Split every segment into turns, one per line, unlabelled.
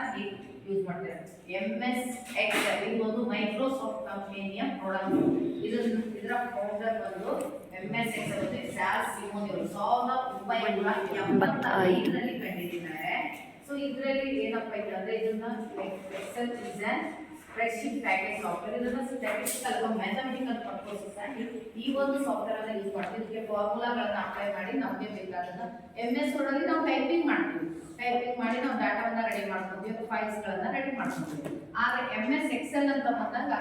ಆಗಿ ಯೂಸ್ ಮಾಡ್ತಾರೆ. MS Excel ಇದು ಒಂದು ಮೈಕ್ರೋಸಾಫ್ಟ್ ಕಂಪನಿಯ ಪ್ರಾಡಕ್ಟ್. ಇದರ ಫೌಂಡರ್ ಬಂದು MS Excel ಮತ್ತೆ ಸ್ಯಾಲ್ ಸಿಮೋನ್ ಅವರು 1985ರಲ್ಲಿ ಕಂಡಿದ್ದಾರೆ. ಸೊ ಇದರಲ್ಲಿ ಏನಪ್ಪ ಇದೆ ಅಂದ್ರೆ ಇದನ್ನ excel is an spreadsheet package software. ಇದನ್ನ ಸ್ಟ್ಯಾಟಿಸ್ಟಿಕಲ್ ಮ್ಯಾಥಮೆಟಿಕಲ್ ಪರ್ಪಸಸ್ ಆಗಿ ಈ ಒಂದು ಸಾಫ್ಟ್ವೇರ್ ಅನ್ನು ಯೂಸ್ ಮಾಡ್ತೀವಿ. ಇದಕ್ಕೆ ಫಾರ್ಮುಲಾಗಳನ್ನ ಅಪ್ಲೈ ಮಾಡಿ ನಮಗೆ ಬೇಕಾದನ್ನ MS ವರ್ಡ್ ಅಲ್ಲಿ ನಾವು ಟೈಪಿಂಗ್ ಮಾಡ್ತೀವಿ. ಟೈಪಿಂಗ್ ಮಾಡಿ ನಾವು ಡಾಟಾವನ್ನ ರೆಡಿ ಮಾಡ್ಕೊತೀವಿ, ಫೈಲ್ಸ್ ಗಳನ್ನ ರೆಡಿ ಮಾಡ್ಕೊತೀವಿ. ಆದ್ರೆ MS Excel ಅಂತ ಬಂದಾಗ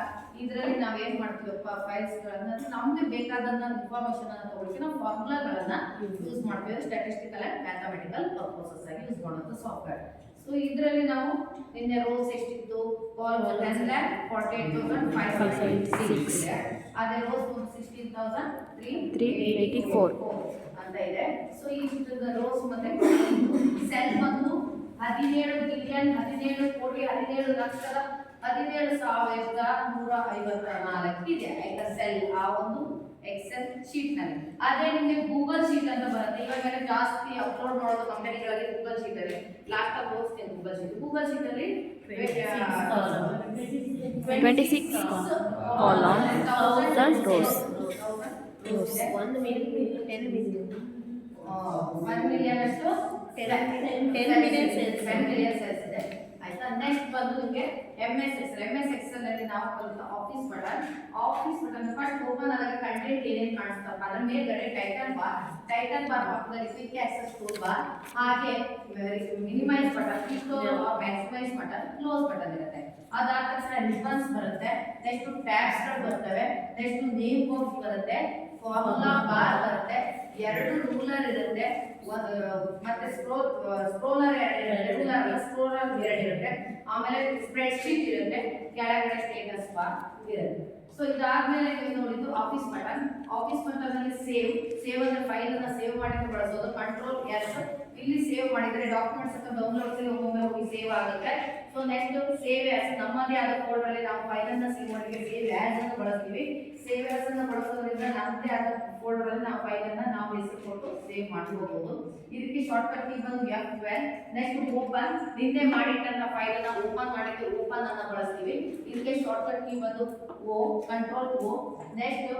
ಇದರಲ್ಲಿ ನಾವು ಏನ್ ಮಾಡ್ತೀವಪ್ಪ, ಫೈಲ್ಸ್ ಗಳನ್ನ ನಮಗೆ ಬೇಕಾದನ್ನ ಇನ್ಫಾರ್ಮೇಶನ್ ಅನ್ನ ತಗೊಳ್ಳಿ ನಾವು ಫಾರ್ಮುಲಾಗಳನ್ನ ಯೂಸ್ ಮಾಡ್ತೀವಿ. ಸ್ಟ್ಯಾಟಿಸ್ಟಿಕಲ್ ಅಂಡ್ ಮ್ಯಾಥಮೆಟಿಕಲ್ ಪರ್ಪಸಸ್ ಆಗಿ ಯೂಸ್ ಮಾಡುವಂತ ಸಾಫ್ಟ್ವೇರ್. ಸೊ ಇದರಲ್ಲಿ ನಾವು ನಿನ್ನೆ ರೋಸ್ ಎಷ್ಟಿತ್ತು, ಕಾಲಮ್ 10,48,506 ಇದೆ. ಅದೇ ರೋಸ್ 16,384 ಅಂತ ಇದೆ. ಸೊ ಈ ರೋಸ್ ಮತ್ತೆ ಸೆಲ್ ಬಂದು 17 ಬಿಲಿಯನ್ 17 ಕೋಟಿ 17 ಲಕ್ಷದ 17,154 ಇದೆ ಆಯ್ತಾ ಸೆಲ್ ಆ ಒಂದು ಎಕ್ಸೆಲ್ ಶೀಟ್ ನಲ್ಲಿ. ಅದೇ ನಿಮಗೆ ಗೂಗಲ್ ಶೀಟ್ ಅಂತ ಬರುತ್ತೆ. ಇವಾಗ ಜಾಸ್ತಿ ಅಪ್ಲೋಡ್ ಮಾಡೋದು ಕಂಪನಿಗಳಲ್ಲಿ ಗೂಗಲ್ ಶೀಟ್ ಅಲ್ಲಿ. ಲಾಸ್ಟ್ ಆಗಿ ತೋರಿಸ್ತೀನಿ ಗೂಗಲ್ ಶೀಟ್ ಅಲ್ಲಿ
26 column plus rows.
1 million ಅಷ್ಟು 10 million cells ಇದೆ ಆಯ್ತಾ. ನೆಕ್ಸ್ಟ್ ಬಂದು ನಿಮಗೆ MS Excel ಅಲ್ಲಿ ನಾವು ಕಲಿತ ಆಫೀಸ್ ಬಟನ್ ಫಸ್ಟ್ ಓಪನ್ ಆದಾಗ ಕಂಟೆಂಟ್ ಏನೇನು ಕಾಣಿಸ್ತಪ್ಪ ಅದರ ಮೇಲ್ಗಡೆ ಟೈಟಲ್ ಬಾರ್ ಪಕ್ಕದಲ್ಲಿ ಕ್ವಿಕ್ ಆಕ್ಸೆಸ್ ಟೂಲ್ ಬಾರ್, ಹಾಗೆ minimise button, maximise button, close button ಇರುತ್ತೆ. ಅದಾದ ತಕ್ಷಣ ರಿಬನ್ಸ್ ಬರುತ್ತೆ, ನೆಕ್ಸ್ಟ್ ಟ್ಯಾಬ್ಸ್ ಗಳು ಬರ್ತವೆ, ನೆಕ್ಸ್ಟ್ ನೇಮ್ ಬಾಕ್ಸ್ ಬರುತ್ತೆ, ಫಾರ್ಮುಲಾ ಬಾರ್ ಬರುತ್ತೆ, 2 ರೂಲರ್ ಇರುತ್ತೆ, ಮತ್ತೆ ಸ್ಕ್ರೋಲರ್ 2 ಇರುತ್ತೆ, ಆಮೇಲೆ ಸ್ಪ್ರೆಡ್ ಶೀಟ್ ಇರುತ್ತೆ, ಕೆಳಗಡೆ ಸ್ಟೇಟಸ್ ಬಾರ್ ಇರುತ್ತೆ. ಸೊ ಇದಾದ್ಮೇಲೆ ನೀವು ನೋಡಿದ್ದು ಆಫೀಸ್ ಬಟನ್ ಅಲ್ಲಿ ಸೇವ್ ಅಂದ್ರೆ ಫೈಲ್ ಅನ್ನ ಸೇವ್ ಮಾಡಕ್ಕೆ ಬಳಸೋದು. ಕಂಟ್ರೋಲ್ S ಇಲ್ಲಿ ಸೇವ್ ಮಾಡಿದ್ರೆ ಡಾಕ್ಯುಮೆಂಟ್ಸ್ ಅಥವಾ ಡೌನ್ಲೋಡ್ಸ್ ಅಲ್ಲಿ ಒಮ್ಮೊಮ್ಮೆ ಹೋಗಿ ಸೇವ್ ಆಗುತ್ತೆ. ಸೊ ನೆಕ್ಸ್ಟ್ ಸೇವ್ ಆಸ್ ನಮ್ಮದೇ ಆದ ಫೋಲ್ಡರ್ ಅಲ್ಲಿ ನಾವು ಫೈಲ್ ಅನ್ನ ಸೇವ್ ಮಾಡಲಿಕ್ಕೆ ಸೇವ್ ಆಸ್ ಅನ್ನು ಬಳಸ್ತೀವಿ. ಸೇವ್ ಆಸ್ ಅನ್ನು ಬಳಸೋದ್ರಿಂದ ನಮ್ಮದೇ ಆದ ಫೋಲ್ಡರ್ ಅಲ್ಲಿ ನಾವು ಫೈಲ್ ಅನ್ನ ನಾವು ಹೆಸರು ಕೊಟ್ಟು ಸೇವ್ ಮಾಡ್ಕೋಬಹುದು. ಇದಕ್ಕೆ ಶಾರ್ಟ್ ಕಟ್ ಕೀ ಬಂದು F12. ನೆಕ್ಸ್ಟ್ ಓಪನ್, ನಿನ್ನೆ ಮಾಡಿಟ್ಟಂತ ಫೈಲ್ ಅನ್ನ ಓಪನ್ ಮಾಡಲಿಕ್ಕೆ ಓಪನ್ ಅನ್ನ ಬಳಸ್ತೀವಿ. ಇದಕ್ಕೆ ಶಾರ್ಟ್ ಕಟ್ ಕೀ ಬಂದು O, ಕಂಟ್ರೋಲ್ O. ನೆಕ್ಸ್ಟ್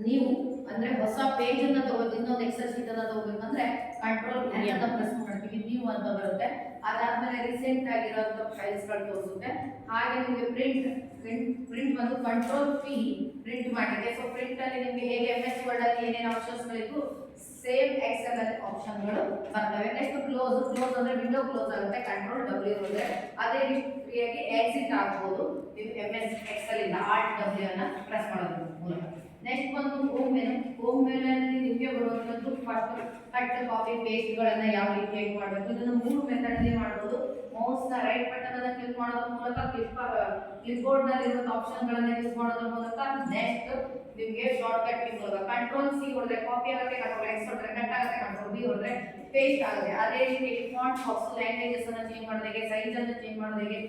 ನೀವು ಅಂದ್ರೆ ಹೊಸ ಪೇಜ್ ಅನ್ನ ತಗೋದು, ಇನ್ನೊಂದು ಎಕ್ಸೆಲ್ ಶೀಟ್ ಅನ್ನ ತಗೋಬೇಕಂದ್ರೆ ಕಂಟ್ರೋಲ್ N ಅಂತ ಪ್ರೆಸ್ ಮಾಡ್ತೀವಿ, ನ್ಯೂ ಅಂತ ಬರುತ್ತೆ. ಅದಾದ್ಮೇಲೆ ರೀಸೆಂಟ್ ಆಗಿರುವಂತ ಫೈಲ್ಸ್ ಗಳು ತೋರಿಸುತ್ತೆ. ಹಾಗೆ ನಿಮಗೆ ಪ್ರಿಂಟ್ ಬಂದು ಕಂಟ್ರೋಲ್ P ಪ್ರಿಂಟ್ ಮಾಡಿದೆ. ಸೊ ಪ್ರಿಂಟ್ ಅಲ್ಲಿ ನಿಮಗೆ ಹೇಗೆ MS ವರ್ಡ್ ಅಲ್ಲಿ ಏನೇನು ಆಪ್ಷನ್ಸ್ ಗಳಿತ್ತು ಸೇಮ್ ಎಕ್ಸೆಲ್ ಅಲ್ಲಿ ಆಪ್ಷನ್ ಗಳು ಬರ್ತವೆ. ನೆಕ್ಸ್ಟ್ ಕ್ಲೋಸ್ ಅಂದ್ರೆ ವಿಂಡೋ ಕ್ಲೋಸ್ ಆಗುತ್ತೆ, ಕಂಟ್ರೋಲ್ W ಅಂದ್ರೆ ಅದೇ ರೀತಿಯಾಗಿ ಎಕ್ಸಿಟ್ ಆಗಬಹುದು ನೀವು MS Excel ಇಂದ Alt W ಅನ್ನ ಪ್ರೆಸ್ ಮಾಡೋದ್ರ ಮೂಲಕ. ನೆಕ್ಸ್ಟ್ ಬಂದು ಹೋಮ್ ಮೆನು ಅಲ್ಲಿ ನಿಮಗೆ ಬರುವಂತದ್ದು ಕಟ್ ಕಾಪಿ ಪೇಸ್ಟ್ ಗಳನ್ನ ಯಾವ ರೀತಿಯಾಗಿ ಮಾಡಬೇಕು, ಇದನ್ನು 3 ಮೆಥಡ್ ಅಲ್ಲಿ ಮಾಡಬಹುದು. ಮೌಸ್ ನ ರೈಟ್ ಬಟನ್ ಅನ್ನು ಕ್ಲಿಕ್ ಮಾಡೋದ್ರ ಮೂಲಕ, ಕ್ಲಿಪ್ ಬೋರ್ಡ್ ನಲ್ಲಿ ಇರುವ ಆಪ್ಷನ್ ಗಳನ್ನ ಯೂಸ್ ಮಾಡೋದ್ರ ಮೂಲಕ, ನೆಕ್ಸ್ಟ್ ನಿಮಗೆ ಶಾರ್ಟ್ ಕಟ್ ಕೀ ಮೂಲಕ ಕಂಟ್ರೋಲ್ C ಹೊಡೆದ್ರೆ ಕಾಪಿ ಆಗುತ್ತೆ, ಕಂಟ್ರೋಲ್ X ಹೊಡೆದ್ರೆ ಕಟ್ ಆಗುತ್ತೆ, ಕಂಟ್ರೋಲ್ B ಹೊಡೆದ್ರೆ ಪೇಸ್ಟ್ ಆಗುತ್ತೆ. ಅದೇ ರೀತಿ ಫಾಂಟ್ ಬಾಕ್ಸ್ ಲ್ಯಾಂಗ್ವೇಜಸ್ ಅನ್ನು ಚೇಂಜ್ ಮಾಡೋದಕ್ಕೆ, ಸೈಜ್ ಅನ್ನು ಚೇಂಜ್ ಮಾಡೋದಕ್ಕೆ,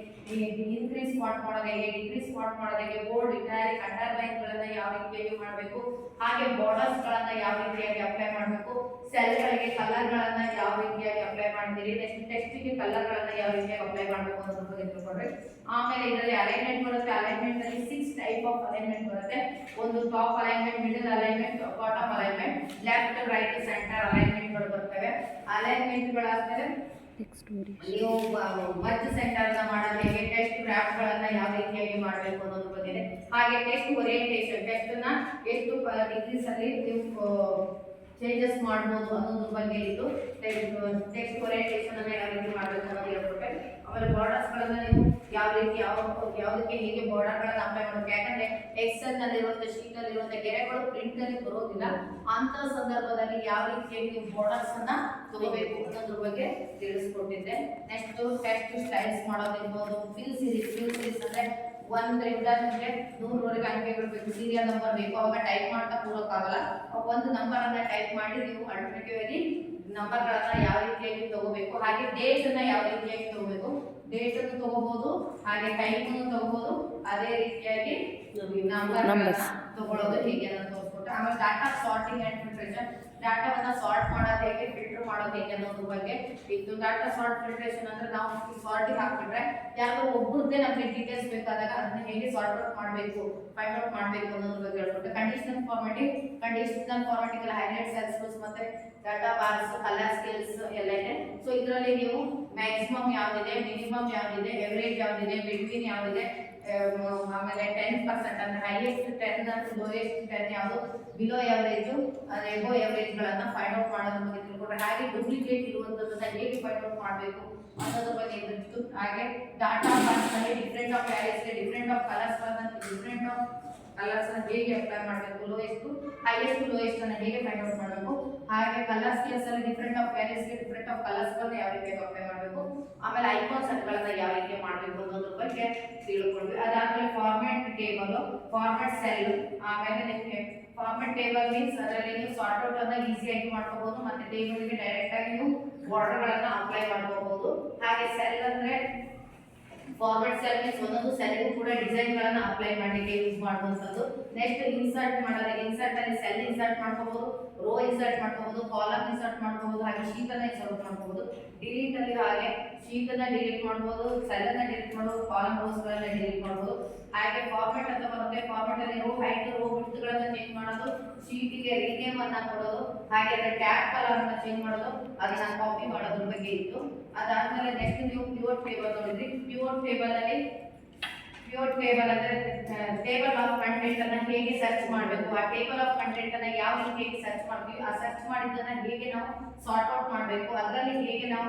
ಇನ್ಕ್ರೀಸ್ ಫಾಂಟ್ ಮಾಡೋದಕ್ಕೆ, ಡಿಕ್ರೀಸ್ ಫಾಂಟ್ ಮಾಡೋದಕ್ಕೆ, ಬೋಲ್ಡ್ ಇಟಾಲಿಕ್ ಅಂಡರ್ಲೈನ್ ಗಳನ್ನ ಯಾವ ರೀತಿಯಾಗಿ ಮಾಡಬೇಕು, ಹಾಗೆ ಬಾರ್ಡರ್ಸ್ ಗಳನ್ನ ಯಾವ ರೀತಿಯಾಗಿ ಅಪ್ಲೈ ಮಾಡಬೇಕು, ಸೆಲ್ ಗಳಿಗೆ ಕಲರ್ ಗಳನ್ನ ಯಾವ ರೀತಿಯಾಗಿ ಅಪ್ಲೈ ಮಾಡ್ತೀರಿ, ನೆಕ್ಸ್ಟ್ ಟೆಕ್ಸ್ಟ್ ಗೆ ಕಲರ್ ಗಳನ್ನ ಯಾವ ರೀತಿಯಾಗಿ ಅಪ್ಲೈ ಮಾಡಬೇಕು ಅನ್ನೋದ್ರ ಬಗ್ಗೆ ತಿಳ್ಕೊಂಡ್ರೆ. ಆಮೇಲೆ ಇದರಲ್ಲಿ ಅಲೈನ್ಮೆಂಟ್ ಬರುತ್ತೆ. ಅಲೈನ್ಮೆಂಟ್ ಅಲ್ಲಿ 6 ಟೈಪ್ ಆಫ್ ಅಲೈನ್ಮೆಂಟ್ ಬರುತ್ತೆ. ಒಂದು top alignment, middle alignment, bottom alignment, left right centre alignment ಗಳು ಬರ್ತವೆ. ಅಲೈನ್ಮೆಂಟ್ ಗಳಾದ್ಮೇಲೆ ನೀವು ಮರ್ಜ್ ಸೆಂಟರ್ ನ ಮಾಡೋದು ಹೇಗೆ, ಟೆಕ್ಸ್ಟ್ ವ್ರಾಪ್ ಗಳನ್ನ ಯಾವ ರೀತಿಯಾಗಿ ಮಾಡಬೇಕು ಅನ್ನೋದ್ರ ಬಗ್ಗೆ, ಹಾಗೆ ಟೆಕ್ಸ್ಟ್ ಓರಿಯೆಂಟೇಷನ್, ಟೆಕ್ಸ್ಟ್ ನ ಎಷ್ಟು ಡಿಗ್ರೀಸ್ ಅಲ್ಲಿ ನೀವು ಚೇಂಜಸ್ ಮಾಡಬಹುದು ಅನ್ನೋದ್ರ ಬಗ್ಗೆ ಇತ್ತು. ಟೆಕ್ಸ್ಟ್ ಓರಿಯೆಂಟೇಷನ್ ಅನ್ನ ಯಾವ ರೀತಿ ಮಾಡಬೇಕು ಅನ್ನೋದು ಹೇಳ್ಕೊಟ್ಟೆ. ಆಮೇಲೆ ಬಾರ್ಡರ್ಸ್ ಗಳನ್ನ ನೀವು ಯಾವ ರೀತಿ ಯಾವುದಕ್ಕೆ ಹೇಗೆ ಬಾರ್ಡರ್ ಗಳನ್ನ ಅಪ್ಲೈ ಮಾಡಬೇಕು, ಯಾಕಂದ್ರೆ ಎಕ್ಸೆಲ್ ನಲ್ಲಿ ಇರುವಂತಹ ಶೀಟ್ ಅಲ್ಲಿ ಇರುವಂತಹ ಗೆರೆಗಳು ಪ್ರಿಂಟ್ ಅಲ್ಲಿ ಬರೋದಿಲ್ಲ. ಅಂತ ಸಂದರ್ಭದಲ್ಲಿ ಯಾವ ರೀತಿಯಾಗಿ ನೀವು ಬಾರ್ಡರ್ಸ್ ಅನ್ನ ತಗೋಬೇಕು ಅನ್ನೋದ್ರ ಬಗ್ಗೆ ತಿಳಿಸ್ಕೊಟ್ಟಿದ್ದೆ. ನೆಕ್ಸ್ಟ್ ಟೆಕ್ಸ್ಟ್ ಸ್ಟೈಲ್ಸ್ ಮಾಡೋದಿರ್ಬೋದು, ಫಿಲ್ ಸೀರೀಸ್ ಅಂದ್ರೆ 1 ರಿಂದ ನಿಮಗೆ 100 ವರೆಗೆ ಅಂಕೆಗಳು ಬೇಕು, ಸೀರಿಯಲ್ ನಂಬರ್ ಬೇಕು, ಅವಾಗ ಟೈಪ್ ಮಾಡ್ತಾ ಕೂರೋಕ್ಕಾಗಲ್ಲ. ಒಂದು ನಂಬರ್ ಅನ್ನ ಟೈಪ್ ಮಾಡಿ ನೀವು ಆಟೋಮೆಟಿಕ್ ಆಗಿ ನಂಬರ್ ಗಳನ್ನ ಯಾವ ರೀತಿಯಾಗಿ ತಗೋಬೇಕು, ಹಾಗೆ ಡೇಟ್ ಅನ್ನ ಯಾವ ರೀತಿಯಾಗಿ ತಗೋಬೇಕು, ಡೇಟ್ ಅನ್ನು ತಗೋಬಹುದು, ಹಾಗೆ ಟೈಮ್ ಅನ್ನು ತಗೋಬಹುದು, ಅದೇ ರೀತಿಯಾಗಿ ನಂಬರ್ ತಗೊಳ್ಳೋದು ಹೇಗೆ ಅಂತ ತೋರಿಸ್ಕೊಟ್ಟೆ. ಆಮೇಲೆ ಡಾಟಾ ಸಾರ್ಟಿಂಗ್ ಅಂಡ್ ಫಿಲ್ಟರೇಷನ್, ಡಾಟಾವನ್ನ ಸಾರ್ಟ್ ಮಾಡೋದು ಹೇಗೆ, ಫಿಲ್ಟರ್ ಫಿಲ್ಟರ್ ಮಾಡೋದು ಹೇಗೆ ಅನ್ನೋದ್ರ ಬಗ್ಗೆ ಇತ್ತು. ಡಾಟಾ ಸಾರ್ಟ್ ಫಿಲ್ಟ್ರೇಷನ್ ಅಂದ್ರೆ ನಾವು ಸಾರ್ಟಿಗೆ ಹಾಕ್ಬಿಟ್ರೆ ಯಾರೋ ಒಬ್ಬರದ್ದೇ ನಮಗೆ ಡೀಟೇಲ್ಸ್ ಬೇಕಾದಾಗ ಅದನ್ನ ಹೇಗೆ ಸಾರ್ಟ್ ಔಟ್ ಮಾಡಬೇಕು, ಫೈಂಡ್ ಔಟ್ ಮಾಡಬೇಕು ಅನ್ನೋದ್ರ ಬಗ್ಗೆ ಹೇಳ್ಕೊಟ್ಟೆ. ಕಂಡೀಷನಲ್ ಫಾರ್ಮ್ಯಾಟಿಂಗ್ ಹೈಲೈಟ್ ಸೆಲ್ಸ್ ಮತ್ತೆ ಡಾಟಾ ಬಾರ್ಸ್, ಕಲರ್ ಸ್ಕೇಲ್ಸ್ ಎಲ್ಲ ಇದೆ. ಸೊ ಇದರಲ್ಲಿ ನೀವು ಮ್ಯಾಕ್ಸಿಮಮ್ ಯಾವ್ದಿದೆ, ಮಿನಿಮಮ್ ಯಾವ್ದಿದೆ, ಎವರೇಜ್ ಯಾವ್ದಿದೆ, ಬಿಟ್ವೀನ್ ಯಾವ್ದಿದೆ, ಆಮೇಲೆ 10% ಅಂದ್ರೆ ಹೈಯೆಸ್ಟ್ 10 ಲೋಯೆಸ್ಟ್ 10 ಯಾವುದು, ಬಿಲೋ ಎವರೇಜ್, ಎಬೋ ಎವರೇಜ್ ಗಳನ್ನ ಫೈಂಡ್ ಔಟ್ ಮಾಡೋದ್ರ ಬಗ್ಗೆ ತಿಳ್ಕೊಂಡ್ರೆ, ಹಾಗೆ ಡೂಪ್ಲಿಕೇಟ್ ಇರುವಂತದ್ದನ್ನ ಹೇಗೆ ಫೈಂಡ್ ಔಟ್ ಮಾಡಬೇಕು ಅನ್ನೋದ್ರ ಬಗ್ಗೆ ಇತ್ತು. ಹಾಗೆ ಡಾಟಾ ಬಾಕ್ಸ್ ನಲ್ಲಿ ಡಿಫರೆಂಟ್ ಆಫ್ ವ್ಯಾಲ್ಯೂಸ್ ಗೆ ಡಿಫರೆಂಟ್ ಆಫ್ ಕಲರ್ಸ್ ಹೇಗೆ ಅಪ್ಲೈ ಮಾಡಬೇಕು, ಲೋಯೆಸ್ಟ್ ಅನ್ನ ಹೇಗೆ ಫೈಂಡ್ ಔಟ್ ಮಾಡಬೇಕು, ಹಾಗೆ ಕಲರ್ ಸ್ಕೇಲ್ಸ್ ಅಲ್ಲಿ ಡಿಫರೆಂಟ್ ಆಫ್ ವ್ಯಾಲ್ಯೂಸ್ ಗೆ ಡಿಫರೆಂಟ್ ಆಫ್ ಕಲರ್ಸ್ ಗಳನ್ನ ಯಾವ ರೀತಿ ಅಪ್ಲೈ ಮಾಡಬೇಕು, ಆಮೇಲೆ ಐಕಾನ್ ಸೆಟ್ ಗಳನ್ನ ಯಾವ ರೀತಿ ಮಾಡಬೇಕು ಅನ್ನೋದ್ರ ಬಗ್ಗೆ ತಿಳ್ಕೊಂಡ್ವಿ. ಅದಾದ್ಮೇಲೆ ಫಾರ್ಮ್ಯಾಟ್ ಟೇಬಲ್, ಫಾರ್ಮ್ಯಾಟ್ ಸೆಲ್, ಆಮೇಲೆ ನಿಮಗೆ ಫಾರ್ಮ್ಯಾಟ್ ಟೇಬಲ್ ಮೀನ್ಸ್ ಅದರಲ್ಲಿ ನೀವು ಸಾರ್ಟ್ ಔಟ್ ಅನ್ನ ಈಸಿಯಾಗಿ ಮಾಡ್ಕೋಬಹುದು, ಮತ್ತೆ ಟೇಬಲ್ ಗೆ ಡೈರೆಕ್ಟ್ ಆಗಿ ನೀವು ಬಾರ್ಡರ್ ಗಳನ್ನ ಅಪ್ಲೈ ಮಾಡ್ಕೋಬಹುದು. ಹಾಗೆ ಸೆಲ್ ಅಂದ್ರೆ ಫಾರ್ವರ್ಡ್ ಸೆಲ್ ಮೀನ್ಸ್ ಒಂದೊಂದು ಸೆಲ್ಗೂ ಕೂಡ ಡಿಸೈನ್ ಗಳನ್ನ ಅಪ್ಲೈ ಮಾಡಲಿಕ್ಕೆ ಯೂಸ್ ಮಾಡುವಂತದ್ದು. ನೆಕ್ಸ್ಟ್ ಇನ್ಸರ್ಟ್ ಮಾಡೋದು, ಇನ್ಸರ್ಟ್ ಅಲ್ಲಿ ಸೆಲ್ ಇನ್ಸರ್ಟ್ ಮಾಡ್ಕೋಬಹುದು, ರೋ ಇನ್ಸರ್ಟ್ ಮಾಡ್ಕೋಬಹುದು, ಕಾಲಮ್ ಇನ್ಸರ್ಟ್ ಮಾಡ್ಕೋಬಹುದು, ಹಾಗೆ ಶೀಟ್ ಅನ್ನ ಇನ್ಸರ್ಟ್ ಮಾಡ್ಕೋಬಹುದು. ಡಿಲೀಟ್ ಅಲ್ಲಿ ಹಾಗೆ ಶೀಟ್ ಅನ್ನ ಡಿಲೀಟ್ ಮಾಡಬಹುದು, ಸೆಲ್ ಅನ್ನ ಡಿಲೀಟ್ ಮಾಡಬಹುದು, ಕಾಲಮ್ ರೋಸ್ ಗಳನ್ನ ಡಿಲೀಟ್ ಮಾಡಬಹುದು. ಹಾಗೆ ಫಾರ್ಮ್ಯಾಟ್ ಅಂತ ಬರುತ್ತೆ, ಫಾರ್ಮ್ಯಾಟ್ ಅಲ್ಲಿ ರೋ ಹೈಟ್, ರೋ ವಿಡ್ತ್ ಗಳನ್ನ ಚೇಂಜ್ ಮಾಡೋದು, ಶೀಟ್ ಗೆ ರೀನೇಮ್ ಅನ್ನ ಕೊಡೋದು, ಹಾಗೆ ಅದರ ಟ್ಯಾಗ್ ಕಲರ್ ಅನ್ನ ಚೇಂಜ್ ಮಾಡೋದು, ಅದನ್ನ ಕಾಪಿ ಮಾಡೋದ್ರ ಬಗ್ಗೆ ಇತ್ತು. ಅದಾದ್ಮೇಲೆ ನೆಕ್ಸ್ಟ್ ನೀವು ಪಿವೋಟ್ ಟೇಬಲ್ ನೋಡಿದ್ರಿ. ಪಿವೋಟ್ ಟೇಬಲ್ ಅಂದ್ರೆ ಟೇಬಲ್ ಆಫ್ ಕಂಟೆಂಟ್ ಅನ್ನ ಹೇಗೆ ಸರ್ಚ್ ಮಾಡಬೇಕು, ಆ ಟೇಬಲ್ ಆಫ್ ಕಂಟೆಂಟ್ ಅನ್ನ ಯಾವ ರೀತಿ ಹೇಗೆ ಸರ್ಚ್ ಮಾಡ್ತೀವಿ, ಆ ಸರ್ಚ್ ಮಾಡಿದ್ದನ್ನ ಹೇಗೆ ನಾವು ಸಾರ್ಟ್ ಔಟ್ ಮಾಡಬೇಕು, ಅದರಲ್ಲಿ ಹೇಗೆ ನಾವು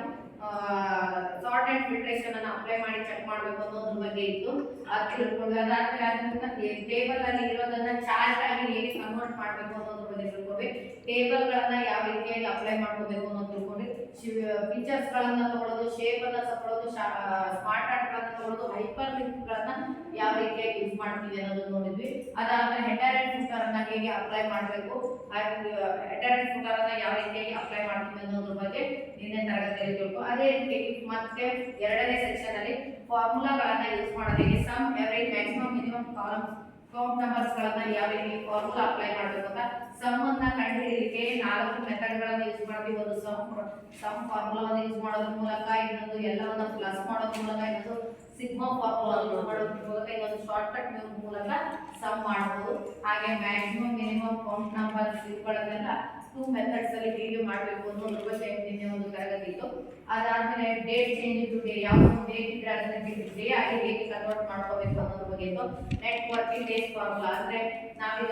ಸಾರ್ಟ್ ಅಂಡ್ ಫಿಲ್ಟ್ರೇಷನ್ ಅನ್ನ ಅಪ್ಲೈ ಮಾಡಿ ಚೆಕ್ ಮಾಡಬೇಕು ಅನ್ನೋದ್ರ ಬಗ್ಗೆ ಇತ್ತು. ಅದು ತಿಳ್ಕೊಂಡು ಅದಾದ್ಮೇಲೆ ಟೇಬಲ್ ಅಲ್ಲಿ ಇರೋದನ್ನ ಚಾರ್ಟ್ ಆಗಿ ಹೇಗೆ ಕನ್ವರ್ಟ್ ಮಾಡಬೇಕು ಅನ್ನೋದ್ರ ಬಗ್ಗೆ ತಿಳ್ಕೊಬೇಕು. ಟೇಬಲ್ ಗಳನ್ನ ಯಾವ ರೀತಿಯಾಗಿ ಅಪ್ಲೈ ಮಾಡ್ಕೋಬೇಕು ಅನ್ನೋದು ತಿಳ್ಕೊಂಡ್ರಿ. ಫೀಚರ್ಸ್ ಗಳನ್ನ ತಗೊಳ್ಳೋದು, ಶೇಪ್ ಅನ್ನ ತಗೊಳ್ಳೋದು, ಸ್ಮಾರ್ಟ್ ಆರ್ಟ್ ಗಳನ್ನ ತಗೊಳ್ಳೋದು, ಹೈಪರ್ ಲಿಂಕ್ ಗಳನ್ನ ಯಾವ ರೀತಿಯಾಗಿ ಯೂಸ್ ಮಾಡ್ತೀವಿ ಅನ್ನೋದನ್ನ ನೋಡಿದ್ವಿ. ಅದಾದ್ಮೇಲೆ ಹೆಡರ್ ಅಂಡ್ ಫುಟರ್ ಅನ್ನ ಹೇಗೆ ಅಪ್ಲೈ ಮಾಡಬೇಕು, ಹೆಡರ್ ಅಂಡ್ ಫುಟರ್ ಅನ್ನ ಯಾವ ರೀತಿಯಾಗಿ ಅಪ್ಲೈ ಮಾಡ್ತೀವಿ ಅನ್ನೋದ್ರ ಬಗ್ಗೆ ನಿನ್ನೆ ತರಗತಿಯಲ್ಲಿ ತಿಳ್ಕೊ. ಅದೇ ರೀತಿ ಮತ್ತೆ ಎರಡನೇ ಸೆಕ್ಷನ್ ಅಲ್ಲಿ ಫಾರ್ಮುಲಾಗಳನ್ನ ಯೂಸ್ ಮಾಡೋದು ಹೇಗೆ, sum, average, maximum, minimum, column, count numbers ಗಳನ್ನ ಯಾವ ರೀತಿ ಫಾರ್ಮುಲಾ ಅಪ್ಲೈ ಮಾಡಬೇಕು ಅಂತ, ಸಮ್ ಅನ್ನ ಕಂಡುಹಿಡಿಯಲಿಕ್ಕೆ 4 ಮೆಥಡ್ ಗಳನ್ನ ಯೂಸ್ ಮಾಡ್ತೀವಿ. ಒಂದು ಸಮ್ ಫಾರ್ಮುಲಾವನ್ನು ಯೂಸ್ ಮಾಡೋದ್ರ ಮೂಲಕ, ಇನ್ನೊಂದು ಎಲ್ಲವನ್ನ ಪ್ಲಸ್ ಮಾಡೋದ್ರ ಮೂಲಕ, ಇನ್ನೊಂದು ಸಿಗ್ಮಾ ಫಾರ್ಮುಲಾ ಯೂಸ್ ಮಾಡೋದ್ರ ಮೂಲಕ, ಇನ್ನೊಂದು ಶಾರ್ಟ್ ಕಟ್ ಮೂಲಕ ಸಮ್ ಮಾಡಬಹುದು. ಹಾಗೆ ಮ್ಯಾಕ್ಸಿಮಮ್, ಮಿನಿಮಮ್, ಕೌಂಟ್ ನಂಬರ್ಸ್ ಇವುಗಳನ್ನೆಲ್ಲ 2 ಮೆಥಡ್ಸ್ ಅಲ್ಲಿ ಹೇಗೆ ಮಾಡಬೇಕು ಅನ್ನೋದ್ರ ಬಗ್ಗೆ ನಿನ್ನೆ ಒಂದು ತರಗತಿ ಇತ್ತು. ಅದಾದ್ಮೇಲೆ ಡೇಟ್ ಚೇಂಜ್ ಟು ಡೇ, ಯಾವ ಡೇಟ್ ಇದ್ರೆ ಅದನ್ನ ಡೇ ಆಗಿ ಹೇಗೆ ಕನ್ವರ್ಟ್ ಮಾಡ್ಕೋಬೇಕು ಅನ್ನೋದ್ರ ಬಗ್ಗೆ ಇತ್ತು. ನೆಟ್ ವರ್ಕಿಂಗ್ ಡೇಸ್ ಫಾರ್ಮುಲಾ ಅಂದ್ರೆ ನಾವೀಗ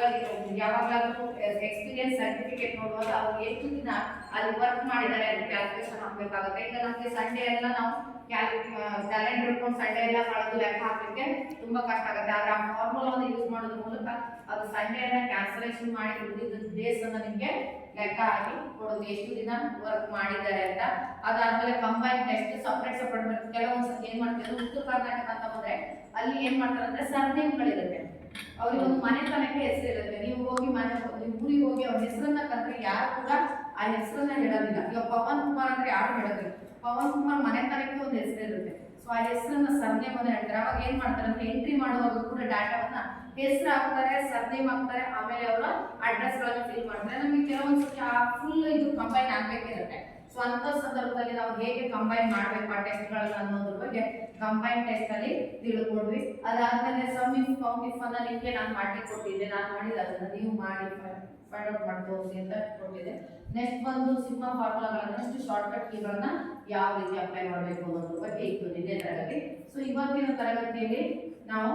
ಯಾವಾಗಲಾದ್ರೂ ಎಕ್ಸ್ಪೀರಿಯನ್ಸ್ ಸರ್ಟಿಫಿಕೇಟ್ ನೋಡುವಾಗ ಅವ್ರು ಎಷ್ಟು ದಿನ ಅಲ್ಲಿ ವರ್ಕ್ ಮಾಡಿದ್ದಾರೆ ಅಂತ ಕ್ಯಾಲ್ಕುಲೇಷನ್ ಹಾಕ್ಬೇಕಾಗುತ್ತೆ. ಈಗ ನಮಗೆ ಸಂಡೇ ಎಲ್ಲ ನಾವು ಕ್ಯಾಲೆಂಡರ್ ಇಟ್ಕೊಂಡು ಸಂಡೇ ಎಲ್ಲ ಕಳೆದು ಲೆಕ್ಕ ಹಾಕ್ಲಿಕ್ಕೆ ತುಂಬಾ ಕಷ್ಟ ಆಗುತ್ತೆ. ಆದ್ರೆ ಆ ಫಾರ್ಮುಲಾವನ್ನು ಯೂಸ್ ಮಾಡೋದ್ರ ಮೂಲಕ ಅದು ಸಂಡೇ ಎಲ್ಲ ಕ್ಯಾನ್ಸಲೇಷನ್ ಮಾಡಿ ಉಳಿದ ಡೇಸ್ ಅನ್ನ ನಿಮ್ಗೆ ಲೆಕ್ಕ ಹಾಕಿ ಕೊಡೋದು, ಎಷ್ಟು ದಿನ ವರ್ಕ್ ಮಾಡಿದ್ದಾರೆ ಅಂತ. ಅದಾದ್ಮೇಲೆ ಕಂಬೈನ್ ಟೆಸ್ಟ್, ಸಪ್ರೇಟ್ ಕೆಲವೊಂದು ಏನ್ ಮಾಡ್ತಾರೆ, ಉತ್ತರ ಕರ್ನಾಟಕ ಅಂತ ಬಂದ್ರೆ ಅಲ್ಲಿ ಏನ್ ಮಾಡ್ತಾರೆ ಅಂದ್ರೆ ಸರ್ನೇಮ್ಗಳಿರುತ್ತೆ, ಅವ್ರಿಗೆ ಒಂದು ಮನೆತನಕ್ಕೆ ಹೆಸರು ಇರುತ್ತೆ. ನೀವು ಹೋಗಿ ಊರಿಗೆ ಹೋಗಿ ಅವ್ರ ಹೆಸರನ್ನ ಕರೆದ್ರೆ ಯಾರು ಕೂಡ ಆ ಹೆಸರನ್ನ ಹೇಳೋದಿಲ್ಲ. ಈಗ ಪವನ್ ಕುಮಾರ್ ಅಂದ್ರೆ ಯಾರು ಹೇಳೋದಿಲ್ಲ, ಪವನ್ ಕುಮಾರ್ ಮನೆತನಕ್ಕೆ ಒಂದು ಹೆಸರು ಇರುತ್ತೆ. ಸೊ ಆ ಹೆಸರನ್ನ ಸರ್ನೇಮ್ ಅಂತ ಹೇಳ್ತಾರೆ. ಅವಾಗ ಏನ್ ಮಾಡ್ತಾರೆ ಅಂದ್ರೆ ಎಂಟ್ರಿ ಮಾಡುವಾಗ ಕೂಡ ಡಾಟಾವನ್ನ ಹೆಸರು ಹಾಕ್ತಾರೆ, ಸರ್ನೇಮ್ ಹಾಕ್ತಾರೆ, ಆಮೇಲೆ ಅವರ ಅಡ್ರೆಸ್ ಗಳನ್ನ ಫಿಲ್ ಮಾಡ್ತಾರೆ. ನಮಗೆ ಕೆಲವೊಂದ್ಸತಿ ಆ ಫುಲ್ ಇದು ಕಂಬೈನ್ ಆಗ್ಬೇಕಿರುತ್ತೆ. ಸೊ ಅಂತ ಸಂದರ್ಭದಲ್ಲಿ ನಾವು ಹೇಗೆ ಕಂಬೈನ್ ಮಾಡ್ಬೇಕು ಆ ಟೆಸ್ಟ್ ಗಳನ್ನ ಅನ್ನೋದ್ರ ಬಗ್ಗೆ ಕಂಬೈನ್ ಟೆಸ್ಟ್ ಅಲ್ಲಿ ತಿಳ್ಕೊಂಡ್ವಿ. ಅದಾದ್ಮೇಲೆ ಸಮ್ ಇಫ್, ಕೌಂಟ್ ಇಫ್ ಅನ್ನ ನಿಮ್ಗೆ ನಾನು ಮಾಡ್ಲಿಕ್ಕೆ ಕೊಟ್ಟಿದ್ದೆ, ನಾನು ಮಾಡಿದ ಅದನ್ನ ನೀವು ಮಾಡಿ ಫೈಂಡ್ ಔಟ್ ಮಾಡ್ಕೋಬಹುದು ಅಂತ ಕೊಟ್ಟಿದ್ದೆ. ನೆಕ್ಸ್ಟ್ ಬಂದು ಸಿಗ್ಮಾ ಫಾರ್ಮುಲಾಗಳನ್ನ, ನೆಕ್ಸ್ಟ್ ಶಾರ್ಟ್ ಕಟ್ ಕೀಗಳನ್ನ ಯಾವ ರೀತಿ ಅಪ್ಲೈ ಮಾಡಬೇಕು ಅನ್ನೋದ್ರ ಬಗ್ಗೆ ಇತ್ತು ನಿನ್ನೆ ತರಗತಿ. ಸೊ ಇವತ್ತಿನ ತರಗತಿಯಲ್ಲಿ ನಾವು